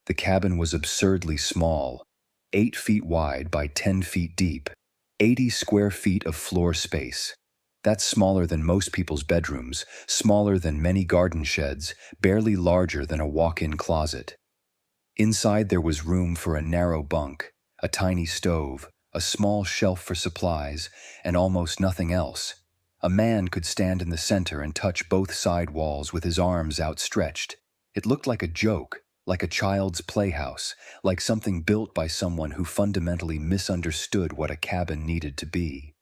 The cabin was absurdly small, 8 feet wide by 10 feet deep, 80 square feet of floor space. That's smaller than most people's bedrooms, smaller than many garden sheds, barely larger than a walk-in closet. Inside there was room for a narrow bunk, a tiny stove, a small shelf for supplies, and almost nothing else. A man could stand in the center and touch both side walls with his arms outstretched. It looked like a joke, like a child's playhouse, like something built by someone who fundamentally misunderstood what a cabin needed to be.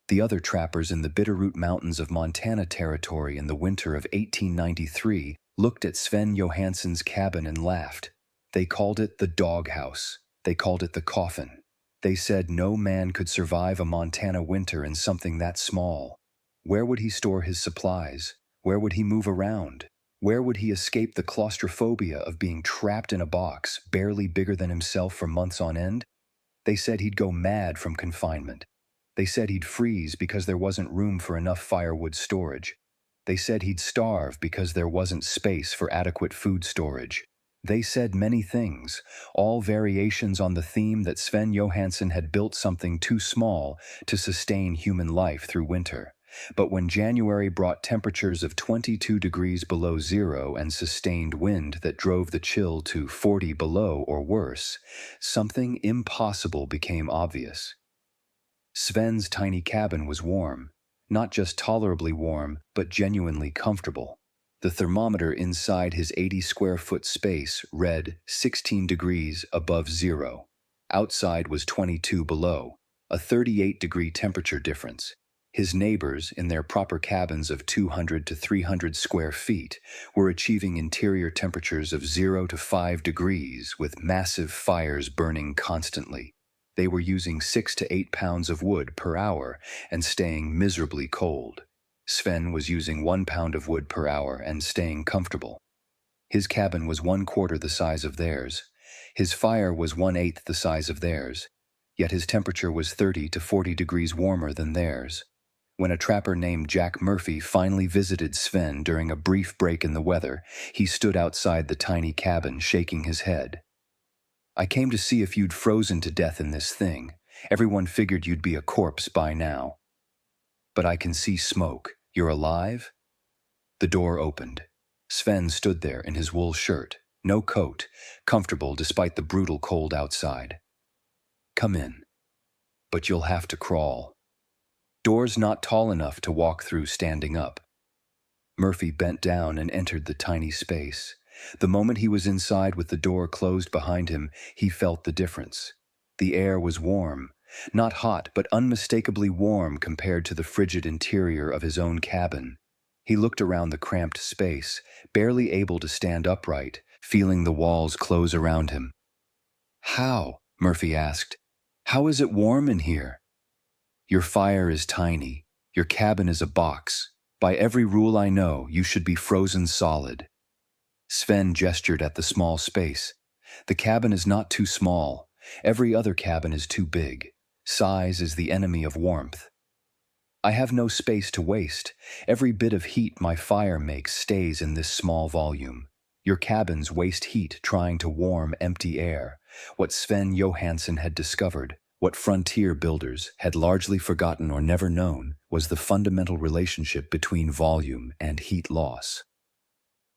The other trappers in the Bitterroot Mountains of Montana Territory in the winter of 1893 looked at Sven Johansen's cabin and laughed. They called it the doghouse. They called it the coffin. They said no man could survive a Montana winter in something that small. Where would he store his supplies? Where would he move around? Where would he escape the claustrophobia of being trapped in a box, barely bigger than himself for months on end? They said he'd go mad from confinement. They said he'd freeze because there wasn't room for enough firewood storage. They said he'd starve because there wasn't space for adequate food storage. They said many things, all variations on the theme that Sven Johansen had built something too small to sustain human life through winter. But when January brought temperatures of 22 degrees below zero and sustained wind that drove the chill to 40 below or worse, something impossible became obvious. Sven's tiny cabin was warm, not just tolerably warm, but genuinely comfortable. The thermometer inside his 80-square-foot space read 16 degrees above zero. Outside was 22 below, a 38-degree temperature difference. His neighbors, in their proper cabins of 200 to 300 square feet, were achieving interior temperatures of 0 to 5 degrees with massive fires burning constantly. They were using 6 to 8 pounds of wood per hour and staying miserably cold. Sven was using 1 pound of wood per hour and staying comfortable. His cabin was 1/4 the size of theirs. His fire was 1/8 the size of theirs. Yet his temperature was 30 to 40 degrees warmer than theirs. When a trapper named Jack Murphy finally visited Sven during a brief break in the weather, he stood outside the tiny cabin shaking his head. "I came to see if you'd frozen to death in this thing. Everyone figured you'd be a corpse by now. But I can see smoke. You're alive?" The door opened. Sven stood there in his wool shirt, no coat, comfortable despite the brutal cold outside. "Come in. But you'll have to crawl. Door's not tall enough to walk through standing up." Murphy bent down and entered the tiny space. The moment he was inside with the door closed behind him, he felt the difference. The air was warm, not hot, but unmistakably warm compared to the frigid interior of his own cabin. He looked around the cramped space, barely able to stand upright, feeling the walls close around him. "How?" Murphy asked. "How is it warm in here?" "Your fire is tiny. Your cabin is a box. By every rule I know, you should be frozen solid." Sven gestured at the small space. "The cabin is not too small. Every other cabin is too big. Size is the enemy of warmth. I have no space to waste. Every bit of heat my fire makes stays in this small volume. Your cabins waste heat trying to warm empty air. What Sven Johansen had discovered, what frontier builders had largely forgotten or never known, was the fundamental relationship between volume and heat loss.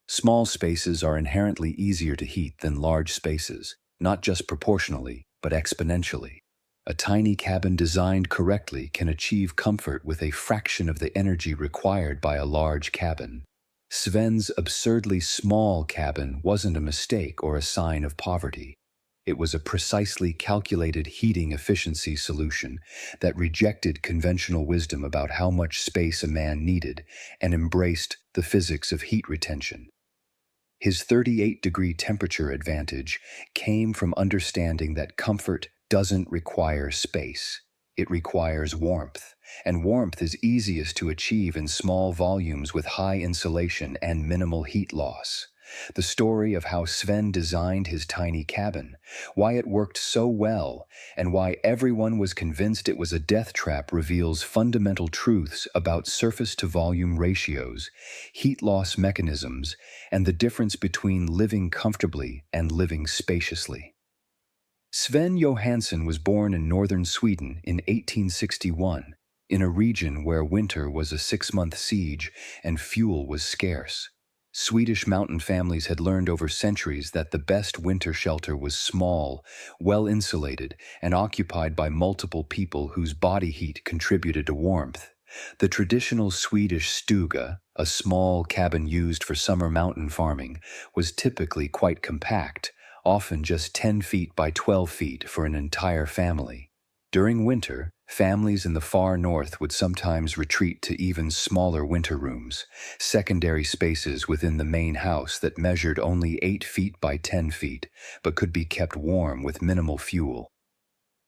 Small spaces are inherently easier to heat than large spaces, not just proportionally, but exponentially. A tiny cabin designed correctly can achieve comfort with a fraction of the energy required by a large cabin. Sven's absurdly small cabin wasn't a mistake or a sign of poverty. It was a precisely calculated heating efficiency solution that rejected conventional wisdom about how much space a man needed and embraced the physics of heat retention. His 38-degree temperature advantage came from understanding that comfort doesn't require space. It requires warmth, and warmth is easiest to achieve in small volumes with high insulation and minimal heat loss. The story of how Sven designed his tiny cabin, why it worked so well, and why everyone was convinced it was a death trap reveals fundamental truths about surface-to-volume ratios, heat loss mechanisms, and the difference between living comfortably and living spaciously. Sven Johansen was born in northern Sweden in 1861, in a region where winter was a 6-month siege and fuel was scarce. Swedish mountain families had learned over centuries that the best winter shelter was small, well-insulated, and occupied by multiple people whose body heat contributed to warmth. The traditional Swedish stuga, a small cabin used for summer mountain farming, was typically quite compact, often just 10 feet by 12 feet for an entire family. During winter, families in the far north would sometimes retreat to even smaller winter rooms, secondary spaces within the main house that measured only 8 feet by 10 feet, but could be kept warm with minimal fuel.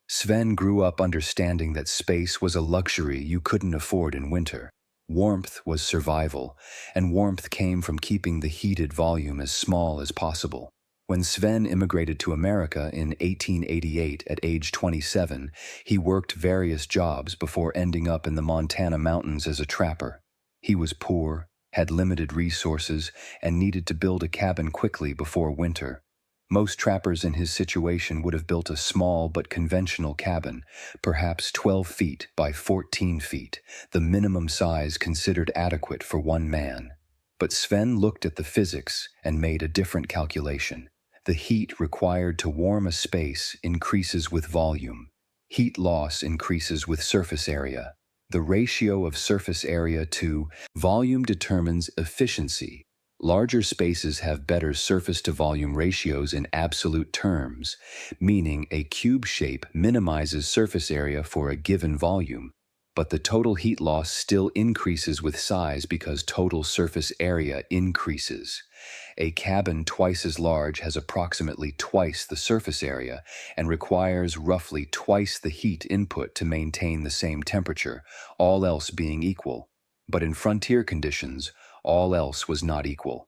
Sven grew up understanding that space was a luxury you couldn't afford in winter. Warmth was survival, and warmth came from keeping the heated volume as small as possible. When Sven immigrated to America in 1888 at age 27, he worked various jobs before ending up in the Montana mountains as a trapper. He was poor, had limited resources, and needed to build a cabin quickly before winter. Most trappers in his situation would have built a small but conventional cabin, perhaps 12 feet by 14 feet, the minimum size considered adequate for one man. But Sven looked at the physics and made a different calculation. The heat required to warm a space increases with volume. Heat loss increases with surface area. The ratio of surface area to volume determines efficiency. Larger spaces have better surface-to-volume ratios in absolute terms, meaning a cube shape minimizes surface area for a given volume. But the total heat loss still increases with size because total surface area increases. A cabin twice as large has approximately twice the surface area and requires roughly twice the heat input to maintain the same temperature, all else being equal. But in frontier conditions, all else was not equal.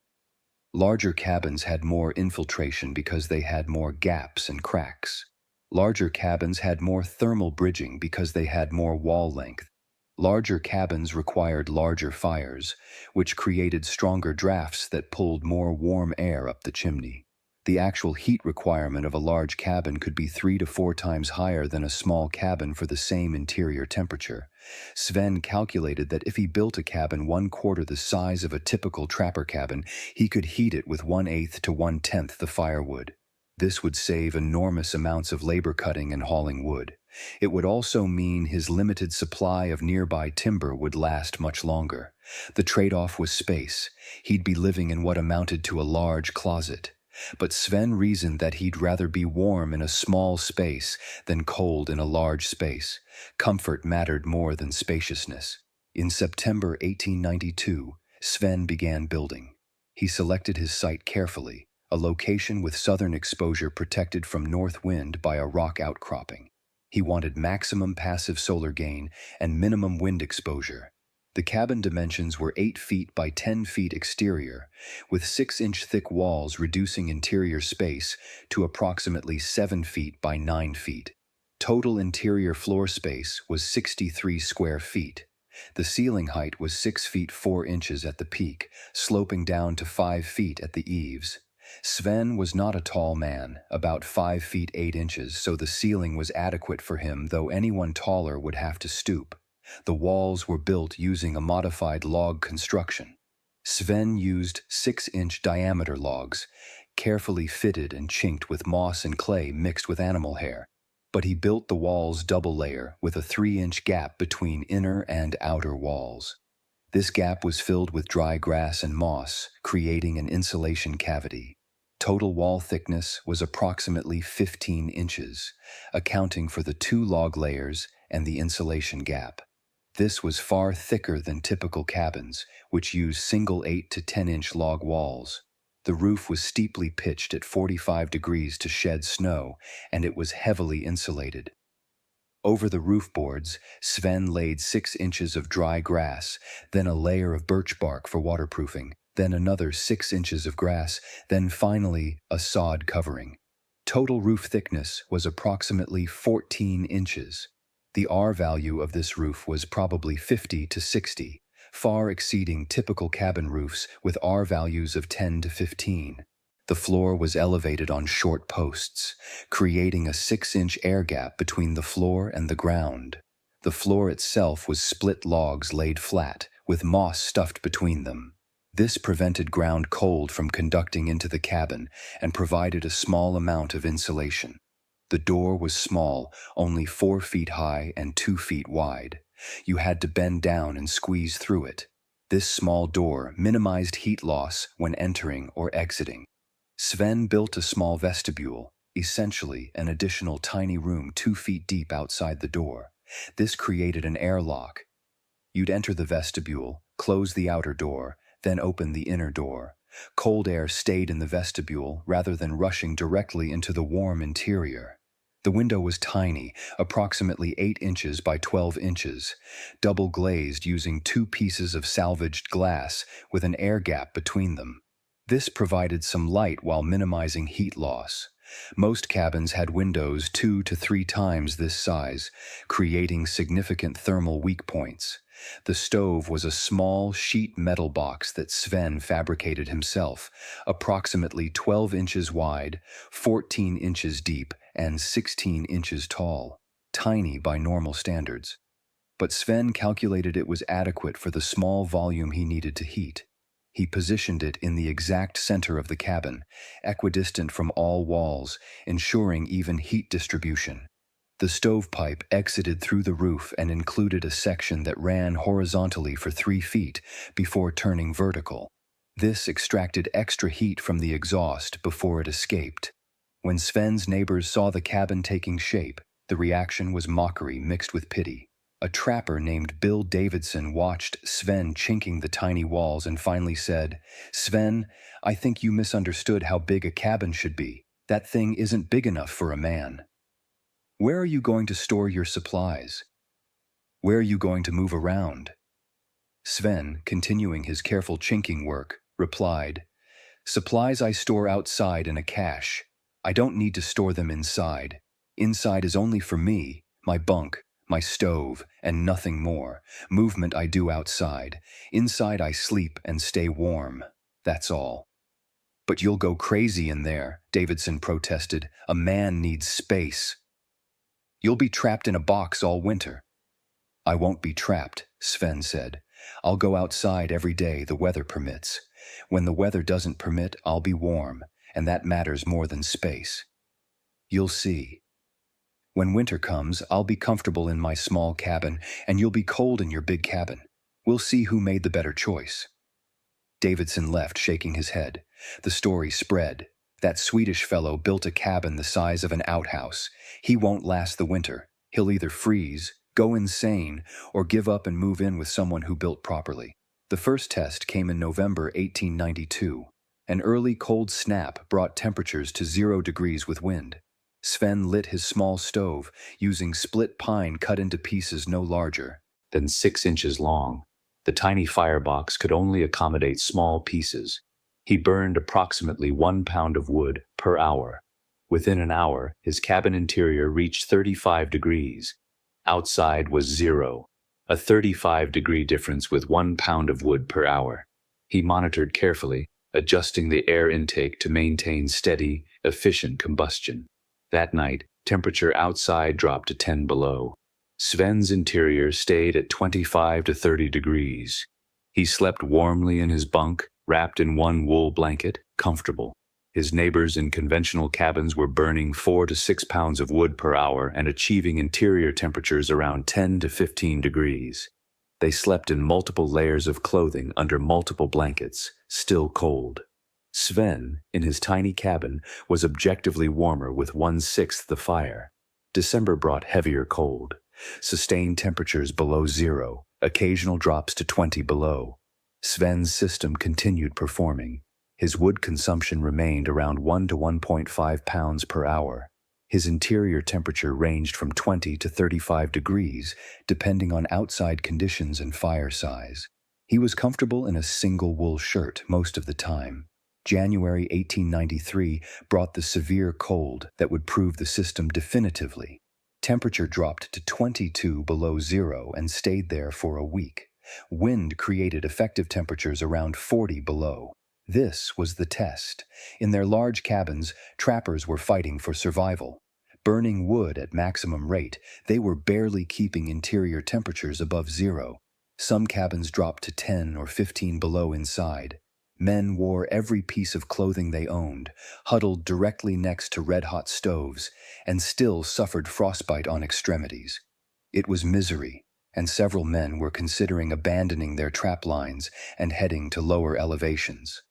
Larger cabins had more infiltration because they had more gaps and cracks. Larger cabins had more thermal bridging because they had more wall length. Larger cabins required larger fires, which created stronger drafts that pulled more warm air up the chimney. The actual heat requirement of a large cabin could be 3 to 4 times higher than a small cabin for the same interior temperature. Sven calculated that if he built a cabin 1/4 the size of a typical trapper cabin, he could heat it with 1/8 to 1/10 the firewood. This would save enormous amounts of labor cutting and hauling wood. It would also mean his limited supply of nearby timber would last much longer. The trade-off was space. He'd be living in what amounted to a large closet. But Sven reasoned that he'd rather be warm in a small space than cold in a large space. Comfort mattered more than spaciousness. In September 1892, Sven began building. He selected his site carefully, a location with southern exposure protected from north wind by a rock outcropping. He wanted maximum passive solar gain and minimum wind exposure. The cabin dimensions were 8 feet by 10 feet exterior, with 6-inch thick walls reducing interior space to approximately 7 feet by 9 feet. Total interior floor space was 63 square feet. The ceiling height was 6 feet 4 inches at the peak, sloping down to 5 feet at the eaves. Sven was not a tall man, about 5 feet 8 inches, so the ceiling was adequate for him, though anyone taller would have to stoop. The walls were built using a modified log construction. Sven used 6-inch diameter logs, carefully fitted and chinked with moss and clay mixed with animal hair. But he built the walls double layer with a 3-inch gap between inner and outer walls. This gap was filled with dry grass and moss, creating an insulation cavity. Total wall thickness was approximately 15 inches, accounting for the 2 log layers and the insulation gap. This was far thicker than typical cabins, which use single 8 to 10-inch log walls. The roof was steeply pitched at 45 degrees to shed snow, and it was heavily insulated. Over the roof boards, Sven laid 6 inches of dry grass, then a layer of birch bark for waterproofing. then another 6 inches of grass, then finally a sod covering. Total roof thickness was approximately 14 inches. The R value of this roof was probably 50 to 60, far exceeding typical cabin roofs with R values of 10 to 15. The floor was elevated on short posts, creating a 6-inch air gap between the floor and the ground. The floor itself was split logs laid flat, with moss stuffed between them. This prevented ground cold from conducting into the cabin and provided a small amount of insulation. The door was small, only 4 feet high and 2 feet wide. You had to bend down and squeeze through it. This small door minimized heat loss when entering or exiting. Sven built a small vestibule, essentially an additional tiny room 2 feet deep outside the door. This created an airlock. You'd enter the vestibule, close the outer door, then open the inner door. Cold air stayed in the vestibule rather than rushing directly into the warm interior. The window was tiny, approximately 8 inches by 12 inches, double glazed using 2 pieces of salvaged glass with an air gap between them. This provided some light while minimizing heat loss. Most cabins had windows 2 to 3 times this size, creating significant thermal weak points. The stove was a small sheet metal box that Sven fabricated himself, approximately 12 inches wide, 14 inches deep, and 16 inches tall. Tiny by normal standards. But Sven calculated it was adequate for the small volume he needed to heat. He positioned it in the exact center of the cabin, equidistant from all walls, ensuring even heat distribution. The stovepipe exited through the roof and included a section that ran horizontally for 3 feet before turning vertical. This extracted extra heat from the exhaust before it escaped. When Sven's neighbors saw the cabin taking shape, the reaction was mockery mixed with pity. A trapper named Bill Davidson watched Sven chinking the tiny walls and finally said, "Sven, I think you misunderstood how big a cabin should be. That thing isn't big enough for a man. Where are you going to store your supplies? Where are you going to move around?" Sven, continuing his careful chinking work, replied, "Supplies I store outside in a cache. I don't need to store them inside. Inside is only for me, my bunk, my stove, and nothing more. Movement I do outside. Inside I sleep and stay warm. That's all." "But you'll go crazy in there," Davidson protested. "A man needs space. You'll be trapped in a box all winter." "I won't be trapped," Sven said. "I'll go outside every day the weather permits. When the weather doesn't permit, I'll be warm, and that matters more than space. You'll see. When winter comes, I'll be comfortable in my small cabin, and you'll be cold in your big cabin. We'll see who made the better choice." Davidson left, shaking his head. The story spread. "That Swedish fellow built a cabin the size of an outhouse. He won't last the winter. He'll either freeze, go insane, or give up and move in with someone who built properly." The first test came in November 1892. An early cold snap brought temperatures to 0 degrees with wind. Sven lit his small stove, using split pine cut into pieces no larger than 6 inches long. The tiny firebox could only accommodate small pieces. He burned approximately 1 pound of wood per hour. Within an hour, his cabin interior reached 35 degrees. Outside was 0, a 35-degree difference with 1 pound of wood per hour. He monitored carefully, adjusting the air intake to maintain steady, efficient combustion. That night, temperature outside dropped to 10 below. Sven's interior stayed at 25 to 30 degrees. He slept warmly in his bunk, wrapped in one wool blanket, comfortable. His neighbors in conventional cabins were burning 4 to 6 pounds of wood per hour and achieving interior temperatures around 10 to 15 degrees. They slept in multiple layers of clothing under multiple blankets, still cold. Sven, in his tiny cabin, was objectively warmer with 1/6 the fire. December brought heavier cold. Sustained temperatures below 0, occasional drops to 20 below. Sven's system continued performing. His wood consumption remained around 1 to 1.5 pounds per hour. His interior temperature ranged from 20 to 35 degrees, depending on outside conditions and fire size. He was comfortable in a single wool shirt most of the time. January 1893 brought the severe cold that would prove the system definitively. Temperature dropped to 22 below zero and stayed there for a week. Wind created effective temperatures around 40 below. This was the test. In their large cabins, trappers were fighting for survival. Burning wood at maximum rate, they were barely keeping interior temperatures above zero. Some cabins dropped to 10 or 15 below inside. Men wore every piece of clothing they owned, huddled directly next to red-hot stoves, and still suffered frostbite on extremities. It was misery, and several men were considering abandoning their trap lines and heading to lower elevations.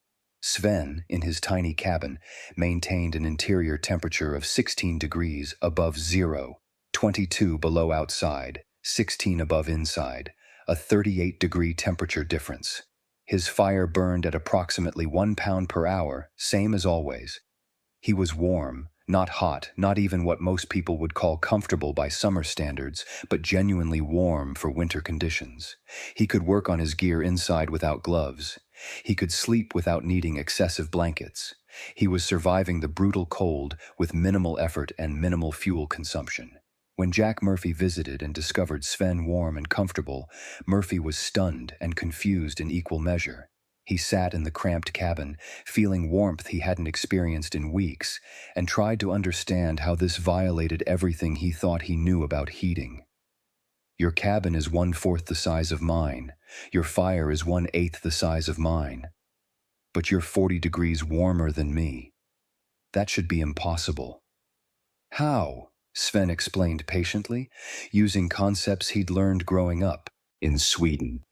Sven, in his tiny cabin, maintained an interior temperature of 16 degrees above zero, 22 below outside, 16 above inside, a 38-degree temperature difference. His fire burned at approximately 1 pound per hour, same as always. He was warm, not hot, not even what most people would call comfortable by summer standards, but genuinely warm for winter conditions. He could work on his gear inside without gloves. He could sleep without needing excessive blankets. He was surviving the brutal cold with minimal effort and minimal fuel consumption. When Jack Murphy visited and discovered Sven warm and comfortable, Murphy was stunned and confused in equal measure. He sat in the cramped cabin, feeling warmth he hadn't experienced in weeks, and tried to understand how this violated everything he thought he knew about heating. Your cabin is 1/4 the size of mine. Your fire is 1/8 the size of mine. But you're 40 degrees warmer than me. That should be impossible. How? Sven explained patiently, using concepts he'd learned growing up in Sweden.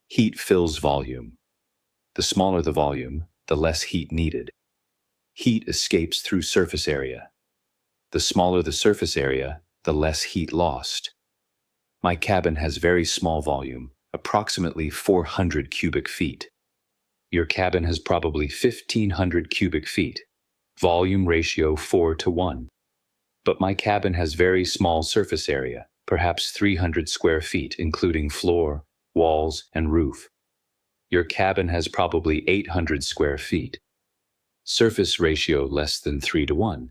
Heat fills volume. The smaller the volume, the less heat needed. Heat escapes through surface area. The smaller the surface area, the less heat lost. My cabin has very small volume, approximately 400 cubic feet. Your cabin has probably 1,500 cubic feet. Volume ratio 4:1. But my cabin has very small surface area, perhaps 300 square feet, including floor, walls, and roof. Your cabin has probably 800 square feet. Surface ratio less than 3:1.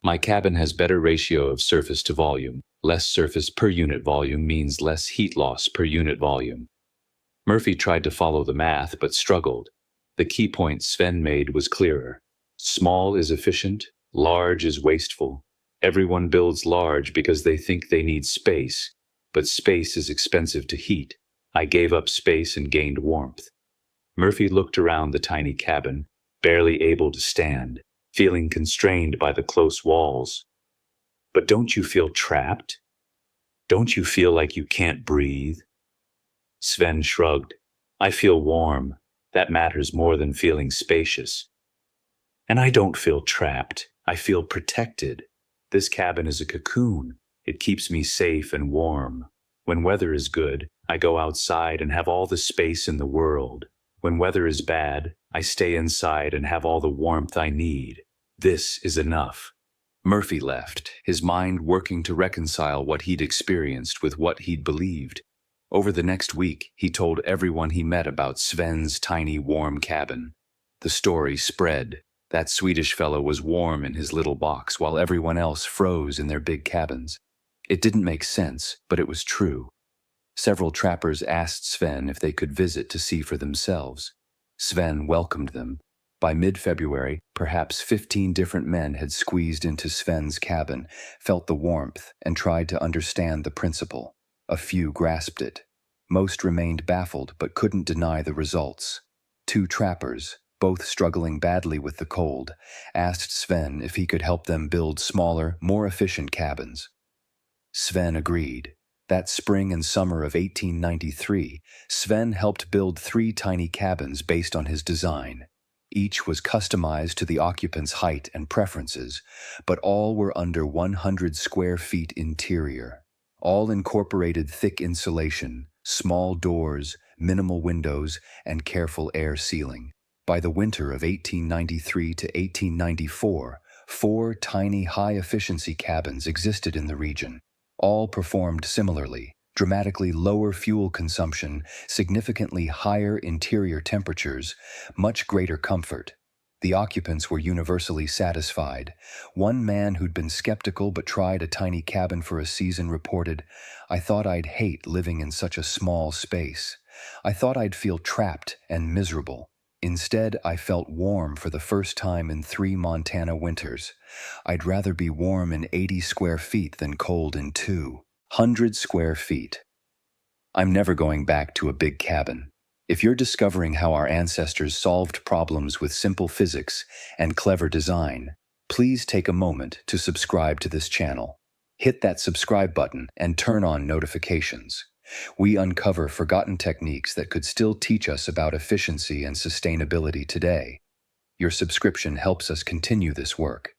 My cabin has better ratio of surface to volume. Less surface per unit volume means less heat loss per unit volume. Murphy tried to follow the math but struggled. The key point Sven made was clearer. Small is efficient, large is wasteful. Everyone builds large because they think they need space, but space is expensive to heat. I gave up space and gained warmth. Murphy looked around the tiny cabin, barely able to stand, feeling constrained by the close walls. But don't you feel trapped? Don't you feel like you can't breathe? Sven shrugged. I feel warm. That matters more than feeling spacious. And I don't feel trapped. I feel protected. This cabin is a cocoon. It keeps me safe and warm. When weather is good, I go outside and have all the space in the world. When weather is bad, I stay inside and have all the warmth I need. This is enough. Murphy left, his mind working to reconcile what he'd experienced with what he'd believed. Over the next week, he told everyone he met about Sven's tiny warm cabin. The story spread. That Swedish fellow was warm in his little box while everyone else froze in their big cabins. It didn't make sense, but it was true. Several trappers asked Sven if they could visit to see for themselves. Sven welcomed them. By mid-February, perhaps 15 different men had squeezed into Sven's cabin, felt the warmth, and tried to understand the principle. A few grasped it. Most remained baffled but couldn't deny the results. 2 trappers, both struggling badly with the cold, asked Sven if he could help them build smaller, more efficient cabins. Sven agreed. That spring and summer of 1893, Sven helped build 3 tiny cabins based on his design. Each was customized to the occupant's height and preferences, but all were under 100 square feet interior. All incorporated thick insulation, small doors, minimal windows, and careful air sealing. By the winter of 1893 to 1894, 4 tiny high-efficiency cabins existed in the region. All performed similarly, dramatically lower fuel consumption, significantly higher interior temperatures, much greater comfort. The occupants were universally satisfied. One man who'd been skeptical but tried a tiny cabin for a season reported, "I thought I'd hate living in such a small space. I thought I'd feel trapped and miserable. Instead, I felt warm for the first time in 3 Montana winters. I'd rather be warm in 80 square feet than cold in 200 square feet. I'm never going back to a big cabin." If you're discovering how our ancestors solved problems with simple physics and clever design, please take a moment to subscribe to this channel. Hit that subscribe button and turn on notifications. We uncover forgotten techniques that could still teach us about efficiency and sustainability today. Your subscription helps us continue this work.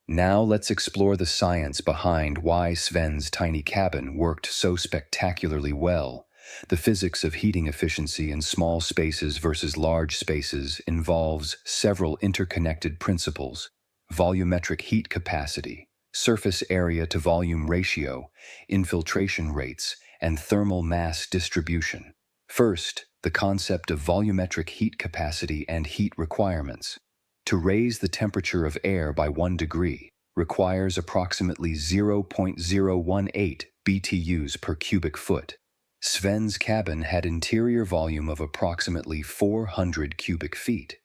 Now let's explore the science behind why Sven's tiny cabin worked so spectacularly well. The physics of heating efficiency in small spaces versus large spaces involves several interconnected principles: volumetric heat capacity, surface area to volume ratio, infiltration rates, and thermal mass distribution. First, the concept of volumetric heat capacity and heat requirements. To raise the temperature of air by 1 degree requires approximately 0.018 BTUs per cubic foot. Sven's cabin had interior volume of approximately 400 cubic feet.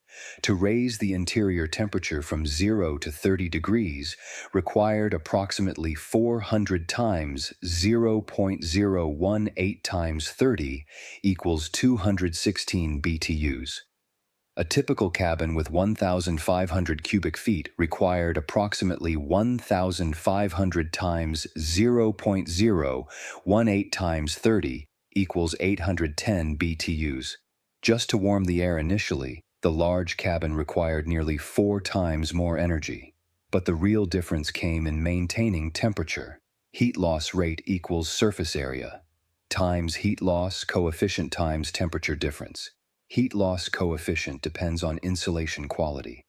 To raise the interior temperature from 0 to 30 degrees required approximately 400 times 0.018 times 30 equals 216 BTUs. A typical cabin with 1,500 cubic feet required approximately 1,500 times 0.018 times 30 equals 810 BTUs. Just to warm the air initially, the large cabin required nearly 4 times more energy. But the real difference came in maintaining temperature. Heat loss rate equals surface area times heat loss coefficient times temperature difference. Heat loss coefficient depends on insulation quality.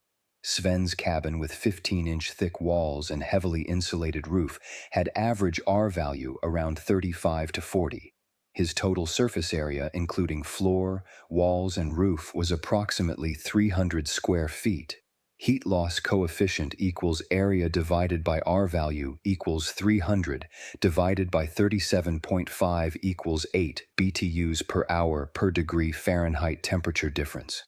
Sven's cabin with 15-inch thick walls and heavily insulated roof had average R value around 35 to 40. His total surface area, including floor, walls, and roof, was approximately 300 square feet. Heat loss coefficient equals area divided by R value equals 300 divided by 37.5 equals 8 BTUs per hour per degree Fahrenheit temperature difference.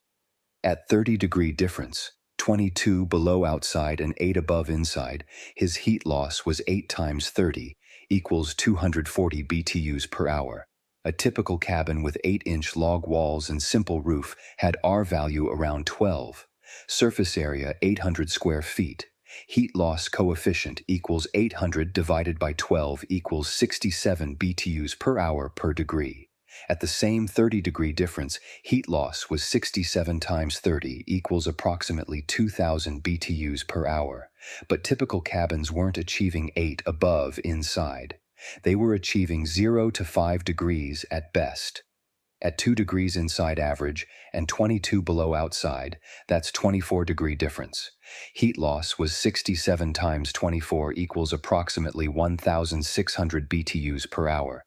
At 30-degree difference, 22 below outside and 8 above inside, his heat loss was 8 times 30 equals 240 BTUs per hour. A typical cabin with 8-inch log walls and simple roof had R value around 12. Surface area 800 square feet. Heat loss coefficient equals 800 divided by 12 equals 67 BTUs per hour per degree. At the same 30-degree difference, heat loss was 67 times 30 equals approximately 2,000 BTUs per hour. But typical cabins weren't achieving 8 above inside. They were achieving 0 to 5 degrees at best. At 2 degrees inside average and 22 below outside, that's 24-degree difference. Heat loss was 67 times 24 equals approximately 1,600 BTUs per hour.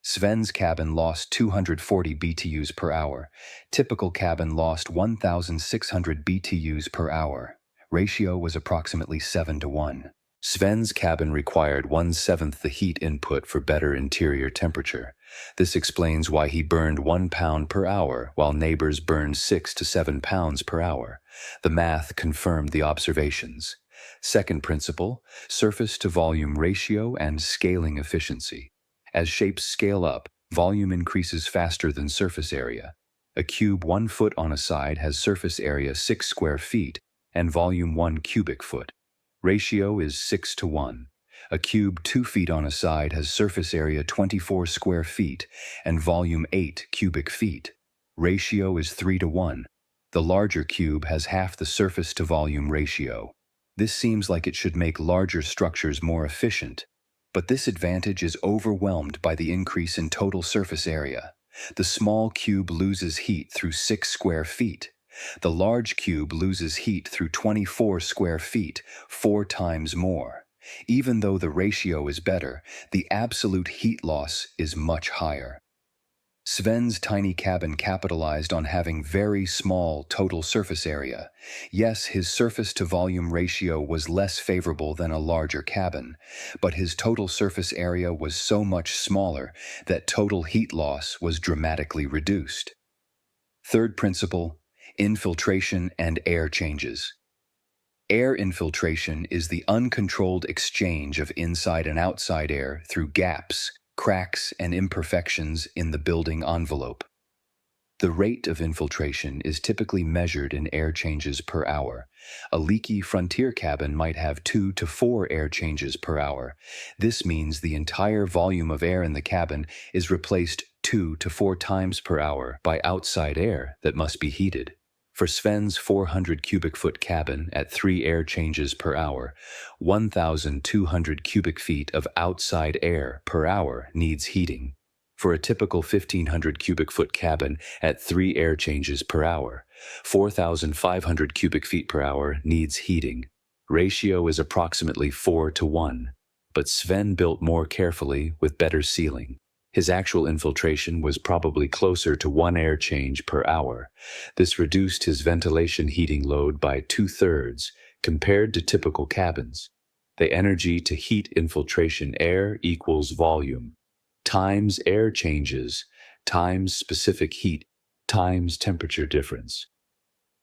Sven's cabin lost 240 BTUs per hour. Typical cabin lost 1,600 BTUs per hour. Ratio was approximately 7 to 1. Sven's cabin required 1/7 the heat input for better interior temperature. This explains why he burned 1 pound per hour while neighbors burned 6 to 7 pounds per hour. The math confirmed the observations. Second principle, surface to volume ratio and scaling efficiency. As shapes scale up, volume increases faster than surface area. A cube 1 foot on a side has surface area 6 square feet and volume 1 cubic foot. Ratio is 6 to 1. A cube 2 feet on a side has surface area 24 square feet and volume 8 cubic feet. Ratio is 3 to 1. The larger cube has half the surface to volume ratio. This seems like it should make larger structures more efficient, but this advantage is overwhelmed by the increase in total surface area. The small cube loses heat through 6 square feet. The large cube loses heat through 24 square feet, 4 times more. Even though the ratio is better, the absolute heat loss is much higher. Sven's tiny cabin capitalized on having very small total surface area. Yes, his surface-to-volume ratio was less favorable than a larger cabin, but his total surface area was so much smaller that total heat loss was dramatically reduced. Third principle, infiltration and air changes. Air infiltration is the uncontrolled exchange of inside and outside air through gaps, cracks, and imperfections in the building envelope. The rate of infiltration is typically measured in air changes per hour. A leaky frontier cabin might have 2 to 4 air changes per hour. This means the entire volume of air in the cabin is replaced 2 to 4 times per hour by outside air that must be heated. For Sven's 400 cubic foot cabin at 3 air changes per hour, 1,200 cubic feet of outside air per hour needs heating. For a typical 1,500 cubic foot cabin at 3 air changes per hour, 4,500 cubic feet per hour needs heating. Ratio is approximately 4 to 1, but Sven built more carefully with better sealing. His actual infiltration was probably closer to 1 air change per hour. This reduced his ventilation heating load by 2/3 compared to typical cabins. The energy to heat infiltration air equals volume, times air changes, times specific heat, times temperature difference.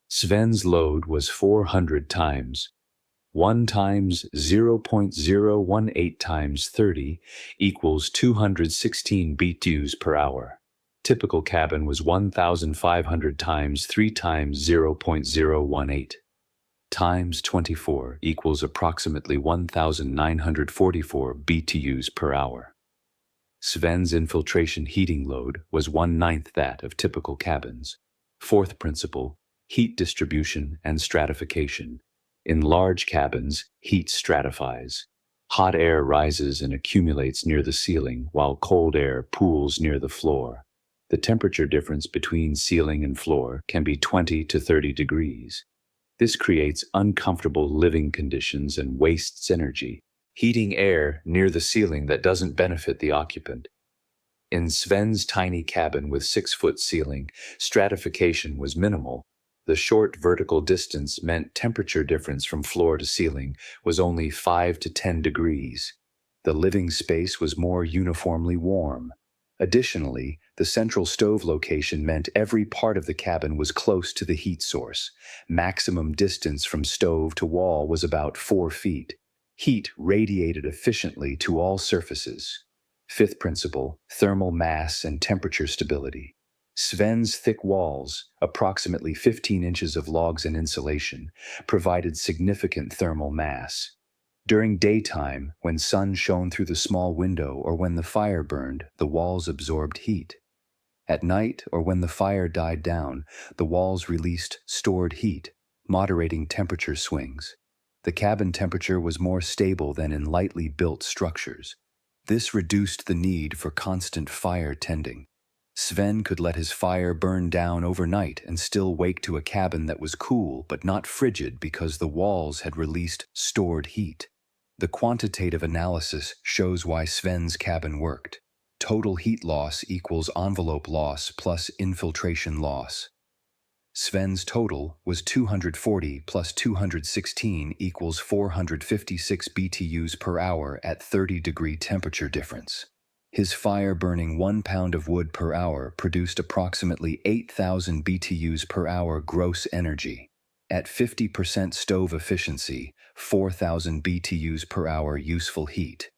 Sven's load was 400 times 1 times 0.018 times 30 equals 216 BTUs per hour. Typical cabin was 1,500 times 3 times 0.018 times 24 equals approximately 1,944 BTUs per hour. Sven's infiltration heating load was 1/9 that of typical cabins. Fourth principle, heat distribution and stratification. In large cabins, heat stratifies. Hot air rises and accumulates near the ceiling, while cold air pools near the floor. The temperature difference between ceiling and floor can be 20 to 30 degrees. This creates uncomfortable living conditions and wastes energy, heating air near the ceiling that doesn't benefit the occupant. In Sven's tiny cabin with 6-foot ceiling, stratification was minimal. The short vertical distance meant temperature difference from floor to ceiling was only 5 to 10 degrees. The living space was more uniformly warm. Additionally, the central stove location meant every part of the cabin was close to the heat source. Maximum distance from stove to wall was about 4 feet. Heat radiated efficiently to all surfaces. Fifth principle, thermal mass and temperature stability. Sven's thick walls, approximately 15 inches of logs and insulation, provided significant thermal mass. During daytime, when sun shone through the small window or when the fire burned, the walls absorbed heat. At night or when the fire died down, the walls released stored heat, moderating temperature swings. The cabin temperature was more stable than in lightly built structures. This reduced the need for constant fire tending. Sven could let his fire burn down overnight and still wake to a cabin that was cool but not frigid because the walls had released stored heat. The quantitative analysis shows why Sven's cabin worked. Total heat loss equals envelope loss plus infiltration loss. Sven's total was 240 plus 216 equals 456 BTUs per hour at 30-degree temperature difference. His fire burning 1 pound of wood per hour produced approximately 8,000 BTUs per hour gross energy. At 50% stove efficiency, 4,000 BTUs per hour useful heat.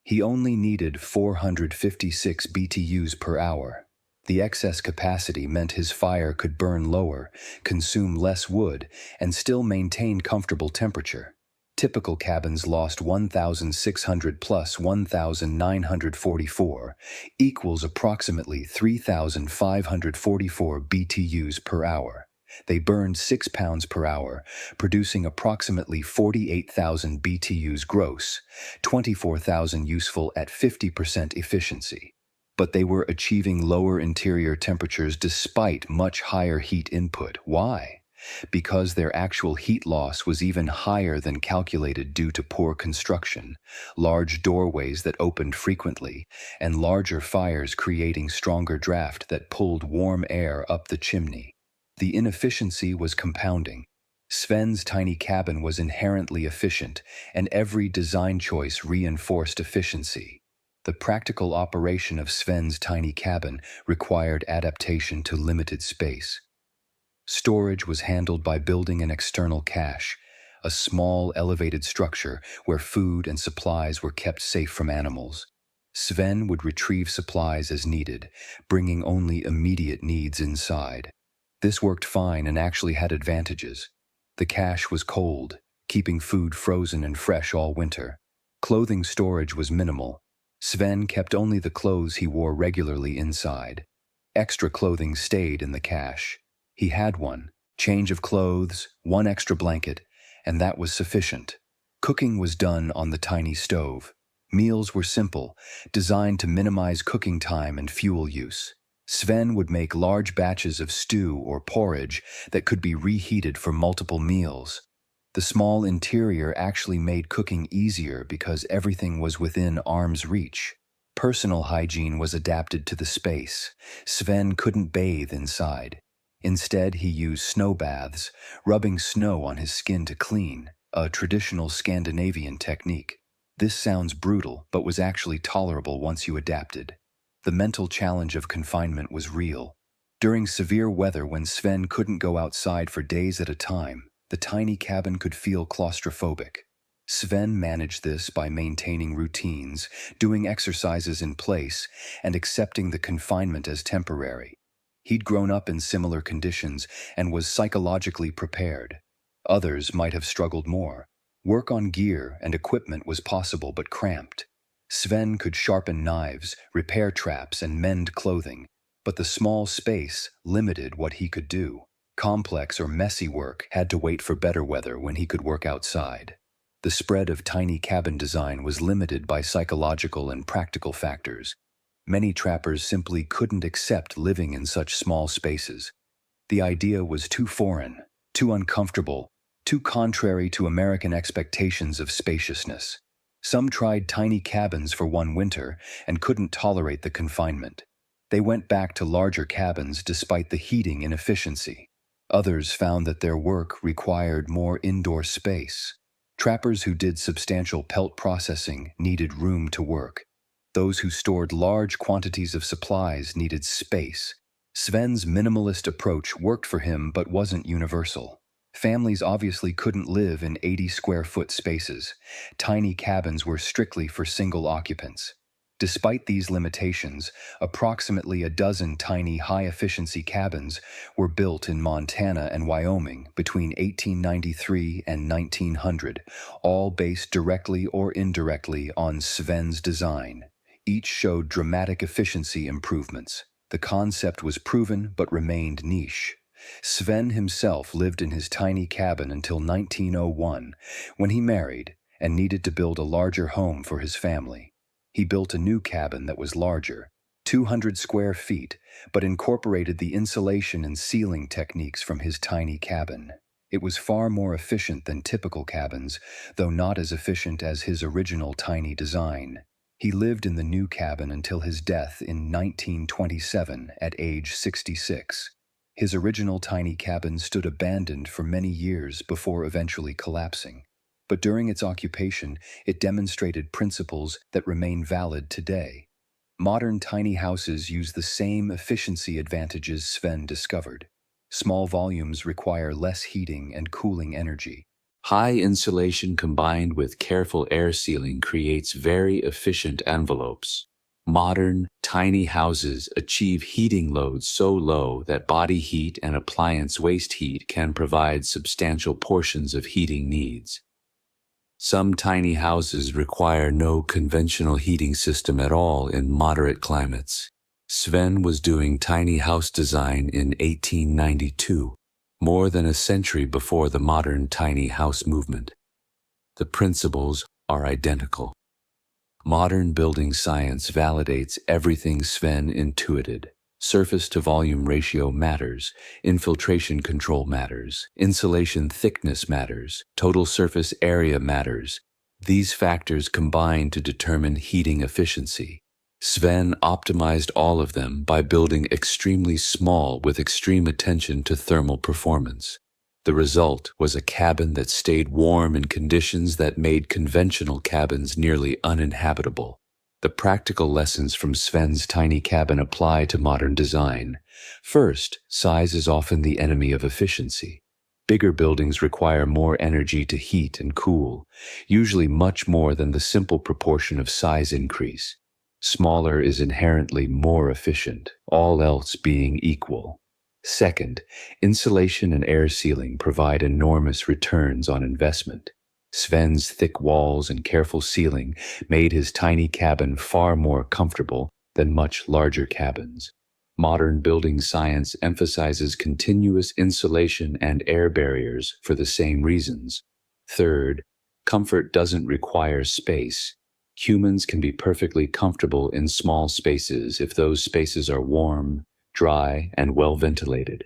He only needed 456 BTUs per hour. The excess capacity meant his fire could burn lower, consume less wood, and still maintain comfortable temperature. Typical cabins lost 1,600 plus 1,944 equals approximately 3,544 BTUs per hour. They burned 6 pounds per hour, producing approximately 48,000 BTUs gross, 24,000 useful at 50% efficiency. But they were achieving lower interior temperatures despite much higher heat input. Why? because their actual heat loss was even higher than calculated due to poor construction, large doorways that opened frequently, and larger fires creating stronger draft that pulled warm air up the chimney. The inefficiency was compounding. Sven's tiny cabin was inherently efficient, and every design choice reinforced efficiency. The practical operation of Sven's tiny cabin required adaptation to limited space. Storage was handled by building an external cache, a small elevated structure where food and supplies were kept safe from animals. Sven would retrieve supplies as needed, bringing only immediate needs inside. This worked fine and actually had advantages. The cache was cold, keeping food frozen and fresh all winter. Clothing storage was minimal. Sven kept only the clothes he wore regularly inside. Extra clothing stayed in the cache. He had one change of clothes, one extra blanket, and that was sufficient. Cooking was done on the tiny stove. Meals were simple, designed to minimize cooking time and fuel use. Sven would make large batches of stew or porridge that could be reheated for multiple meals. The small interior actually made cooking easier because everything was within arm's reach. Personal hygiene was adapted to the space. Sven couldn't bathe inside. Instead, he used snow baths, rubbing snow on his skin to clean, a traditional Scandinavian technique. This sounds brutal, but was actually tolerable once you adapted. The mental challenge of confinement was real. During severe weather when Sven couldn't go outside for days at a time, the tiny cabin could feel claustrophobic. Sven managed this by maintaining routines, doing exercises in place, and accepting the confinement as temporary. He'd grown up in similar conditions and was psychologically prepared. Others might have struggled more. Work on gear and equipment was possible but cramped. Sven could sharpen knives, repair traps, and mend clothing, but the small space limited what he could do. Complex or messy work had to wait for better weather when he could work outside. The spread of tiny cabin design was limited by psychological and practical factors. Many trappers simply couldn't accept living in such small spaces. The idea was too foreign, too uncomfortable, too contrary to American expectations of spaciousness. Some tried tiny cabins for one winter and couldn't tolerate the confinement. They went back to larger cabins despite the heating inefficiency. Others found that their work required more indoor space. Trappers who did substantial pelt processing needed room to work. Those who stored large quantities of supplies needed space. Sven's minimalist approach worked for him but wasn't universal. Families obviously couldn't live in 80-square-foot spaces. Tiny cabins were strictly for single occupants. Despite these limitations, approximately a dozen tiny high-efficiency cabins were built in Montana and Wyoming between 1893 and 1900, all based directly or indirectly on Sven's design. Each showed dramatic efficiency improvements. The concept was proven but remained niche. Sven himself lived in his tiny cabin until 1901, when he married and needed to build a larger home for his family. He built a new cabin that was larger, 200 square feet, but incorporated the insulation and sealing techniques from his tiny cabin. It was far more efficient than typical cabins, though not as efficient as his original tiny design. He lived in the new cabin until his death in 1927 at age 66. His original tiny cabin stood abandoned for many years before eventually collapsing. But during its occupation, it demonstrated principles that remain valid today. Modern tiny houses use the same efficiency advantages Sven discovered. Small volumes require less heating and cooling energy. High insulation combined with careful air sealing creates very efficient envelopes. Modern, tiny houses achieve heating loads so low that body heat and appliance waste heat can provide substantial portions of heating needs. Some tiny houses require no conventional heating system at all in moderate climates. Sven was doing tiny house design in 1892, more than a century before the modern tiny house movement. The principles are identical. Modern building science validates everything Sven intuited. Surface to volume ratio matters, infiltration control matters, insulation thickness matters, total surface area matters. These factors combine to determine heating efficiency. Sven optimized all of them by building extremely small with extreme attention to thermal performance. The result was a cabin that stayed warm in conditions that made conventional cabins nearly uninhabitable. The practical lessons from Sven's tiny cabin apply to modern design. First, size is often the enemy of efficiency. Bigger buildings require more energy to heat and cool, usually much more than the simple proportion of size increase. Smaller is inherently more efficient, all else being equal. Second, insulation and air sealing provide enormous returns on investment. Sven's thick walls and careful sealing made his tiny cabin far more comfortable than much larger cabins. Modern building science emphasizes continuous insulation and air barriers for the same reasons. Third, comfort doesn't require space. Humans can be perfectly comfortable in small spaces if those spaces are warm, dry, and well ventilated.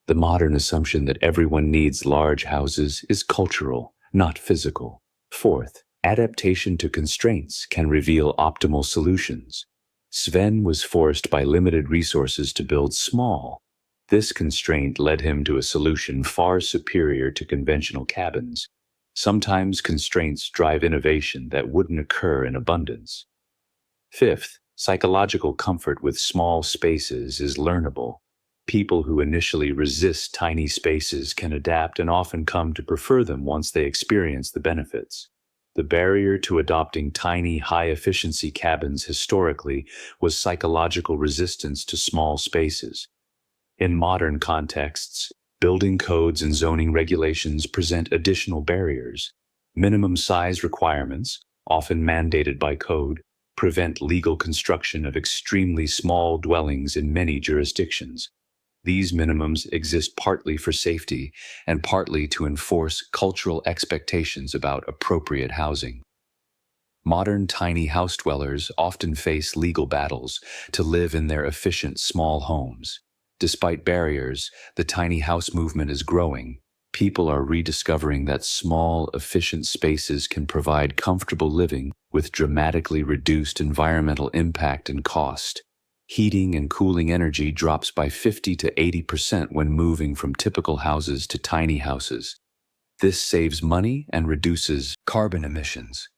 The modern assumption that everyone needs large houses is cultural, not physical. Fourth, adaptation to constraints can reveal optimal solutions. Sven was forced by limited resources to build small. This constraint led him to a solution far superior to conventional cabins. Sometimes constraints drive innovation that wouldn't occur in abundance. Fifth, psychological comfort with small spaces is learnable. People who initially resist tiny spaces can adapt and often come to prefer them once they experience the benefits. The barrier to adopting tiny, high-efficiency cabins historically was psychological resistance to small spaces. In modern contexts, building codes and zoning regulations present additional barriers. Minimum size requirements, often mandated by code, prevent legal construction of extremely small dwellings in many jurisdictions. These minimums exist partly for safety and partly to enforce cultural expectations about appropriate housing. Modern tiny house dwellers often face legal battles to live in their efficient small homes. Despite barriers, the tiny house movement is growing. People are rediscovering that small, efficient spaces can provide comfortable living with dramatically reduced environmental impact and cost. Heating and cooling energy drops by 50 to 80% when moving from typical houses to tiny houses. This saves money and reduces carbon emissions.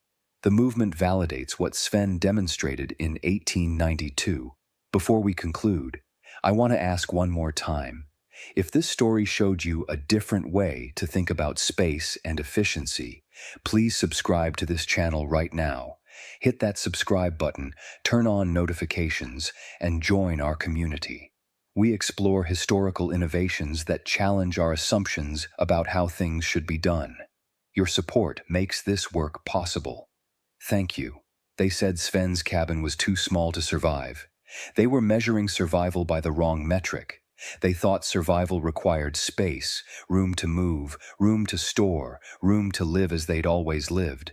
The movement validates what Sven demonstrated in 1892. Before we conclude, I want to ask one more time. If this story showed you a different way to think about space and efficiency, please subscribe to this channel right now. Hit that subscribe button, turn on notifications, and join our community. We explore historical innovations that challenge our assumptions about how things should be done. Your support makes this work possible. Thank you. They said Sven's cabin was too small to survive. They were measuring survival by the wrong metric. They thought survival required space, room to move, room to store, room to live as they'd always lived.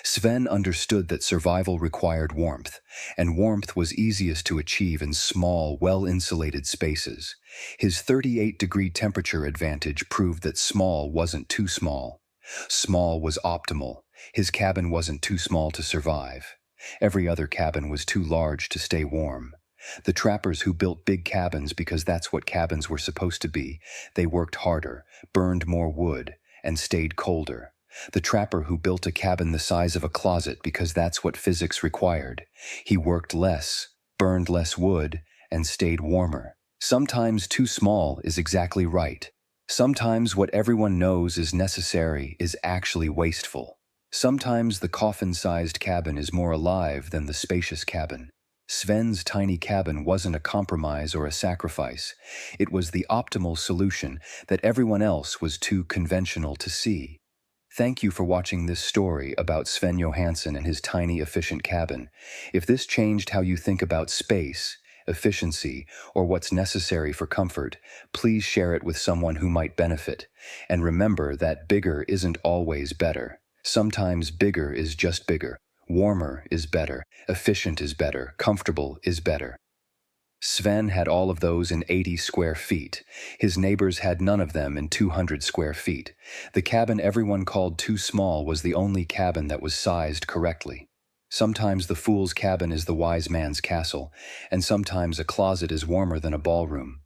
Sven understood that survival required warmth, and warmth was easiest to achieve in small, well-insulated spaces. His 38-degree temperature advantage proved that small wasn't too small. Small was optimal. His cabin wasn't too small to survive. Every other cabin was too large to stay warm. The trappers who built big cabins because that's what cabins were supposed to be, they worked harder, burned more wood, and stayed colder. The trapper who built a cabin the size of a closet because that's what physics required, he worked less, burned less wood, and stayed warmer. Sometimes too small is exactly right. Sometimes what everyone knows is necessary is actually wasteful. Sometimes the coffin-sized cabin is more alive than the spacious cabin. Sven's tiny cabin wasn't a compromise or a sacrifice. It was the optimal solution that everyone else was too conventional to see. Thank you for watching this story about Sven Johansen and his tiny, efficient cabin. If this changed how you think about space, efficiency, or what's necessary for comfort, please share it with someone who might benefit. And remember that bigger isn't always better. Sometimes bigger is just bigger. Warmer is better. Efficient is better. Comfortable is better. Sven had all of those in 80 square feet. His neighbors had none of them in 200 square feet. The cabin everyone called too small was the only cabin that was sized correctly. Sometimes the fool's cabin is the wise man's castle, and sometimes a closet is warmer than a ballroom.